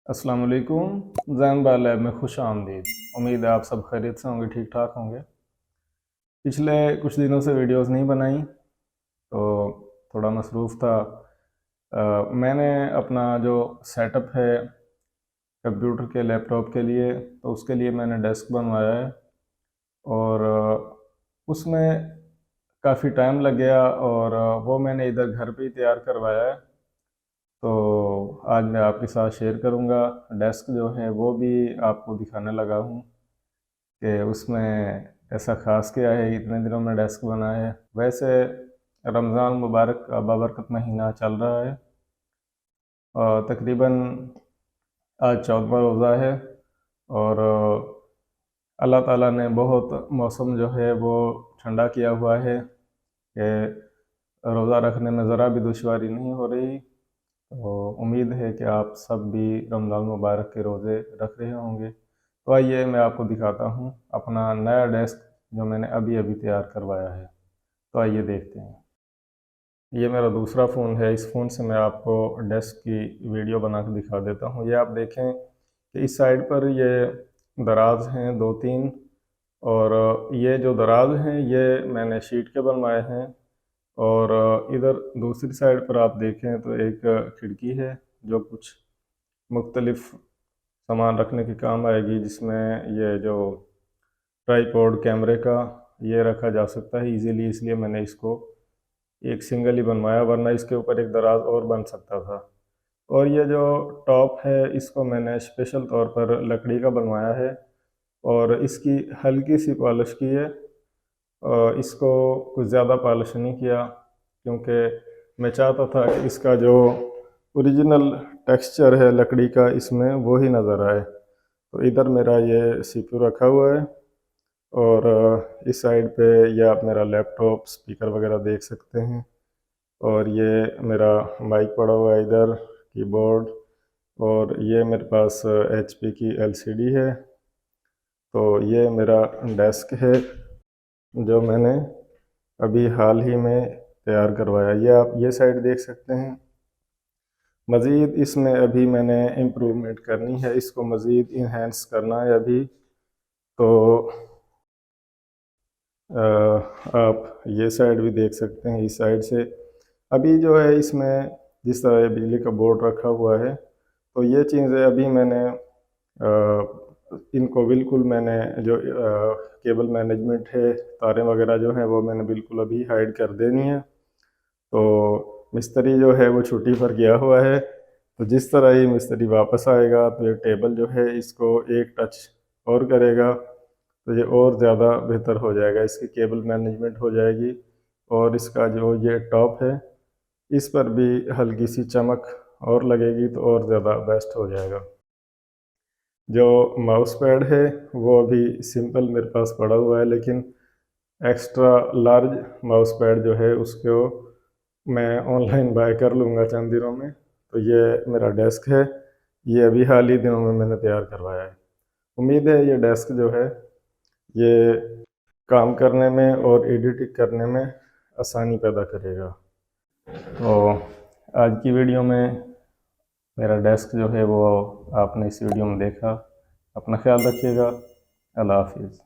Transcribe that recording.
अस्सलाम वालेकुम। जैन बार लैब में खुश आमदीद। उम्मीद है आप सब खैरियत से होंगे, ठीक ठाक होंगे। पिछले कुछ दिनों से वीडियोस नहीं बनाई तो थोड़ा मसरूफ़ था। मैंने अपना जो सेटअप है कंप्यूटर के लैपटॉप के लिए, तो उसके लिए मैंने डेस्क बनवाया है और उसमें काफ़ी टाइम लग गया और वो मैंने इधर घर पे ही तैयार करवाया है। तो आज मैं आपके साथ शेयर करूँगा। डेस्क जो है वो भी आपको दिखाने लगा हूँ कि उसमें ऐसा ख़ास क्या है, इतने दिनों में डेस्क बना है। वैसे रमज़ान मुबारक का बाबरकत महीना चल रहा है और तकरीबन आज 14वां रोज़ा है और अल्लाह ताला ने बहुत मौसम जो है वो ठंडा किया हुआ है कि रोज़ा रखने में ज़रा भी दुश्वारी नहीं हो रही। तो उम्मीद है कि आप सब भी रमज़ान मुबारक के रोज़े रख रहे होंगे। तो आइए मैं आपको दिखाता हूँ अपना नया डेस्क जो मैंने अभी अभी तैयार करवाया है। तो आइए देखते हैं। ये मेरा दूसरा फ़ोन है। इस फ़ोन से मैं आपको डेस्क की वीडियो बना के दिखा देता हूँ। ये आप देखें कि इस साइड पर ये दराज हैं दो तीन, और ये जो दराज हैं ये मैंने शीट के बनवाए हैं। और इधर दूसरी साइड पर आप देखें तो एक खिड़की है जो कुछ मुख्तलिफ़ सामान रखने के काम आएगी, जिसमें ये जो ट्राईपॉड कैमरे का ये रखा जा सकता है इजीली, इसलिए मैंने इसको एक सिंगल ही बनवाया, वरना इसके ऊपर एक दराज और बन सकता था। और ये जो टॉप है इसको मैंने स्पेशल तौर पर लकड़ी का बनवाया है और इसकी हल्की सी पॉलिश की है। इसको कुछ ज़्यादा पॉलिश नहीं किया क्योंकि मैं चाहता था कि इसका जो ओरिजिनल टेक्सचर है लकड़ी का इसमें वो ही नज़र आए। तो इधर मेरा ये सीपीयू रखा हुआ है और इस साइड पे ये आप मेरा लैपटॉप स्पीकर वगैरह देख सकते हैं। और ये मेरा माइक पड़ा हुआ है इधर, कीबोर्ड, और ये मेरे पास एचपी की एलसीडी है। तो ये मेरा डेस्क है जो मैंने अभी हाल ही में तैयार करवाया। ये आप ये साइड देख सकते हैं। मज़ीद इसमें अभी मैंने इम्प्रूवमेंट करनी है, इसको मज़ीद इन्हेंस करना है अभी। तो आप ये साइड भी देख सकते हैं। इस साइड से अभी जो है इसमें जिस तरह ये बिजली का बोर्ड रखा हुआ है, तो ये चीज़ें अभी मैंने इनको बिल्कुल मैंने जो केबल मैनेजमेंट है, तारें वगैरह जो हैं वो मैंने बिल्कुल अभी हाइड कर देनी है। तो मिस्त्री जो है वो छुट्टी पर गया हुआ है, तो जिस तरह ही मिस्त्री वापस आएगा तो ये टेबल जो है इसको एक टच और करेगा तो ये और ज़्यादा बेहतर हो जाएगा, इसकी केबल मैनेजमेंट हो जाएगी। और इसका जो ये टॉप है इस पर भी हल्की सी चमक और लगेगी तो और ज़्यादा बेस्ट हो जाएगा। जो माउस पैड है वो अभी सिंपल मेरे पास पड़ा हुआ है, लेकिन एक्स्ट्रा लार्ज माउस पैड जो है उसको मैं ऑनलाइन बाय कर लूँगा चंद दिनों में। तो ये मेरा डेस्क है, ये अभी हाल ही दिनों में मैंने तैयार करवाया है। उम्मीद है ये डेस्क जो है ये काम करने में और एडिटिंग करने में आसानी पैदा करेगा। तो आज की वीडियो में मेरा डेस्क जो है वो आपने इस वीडियो में देखा। अपना ख्याल रखिएगा। अल्लाह हाफिज़।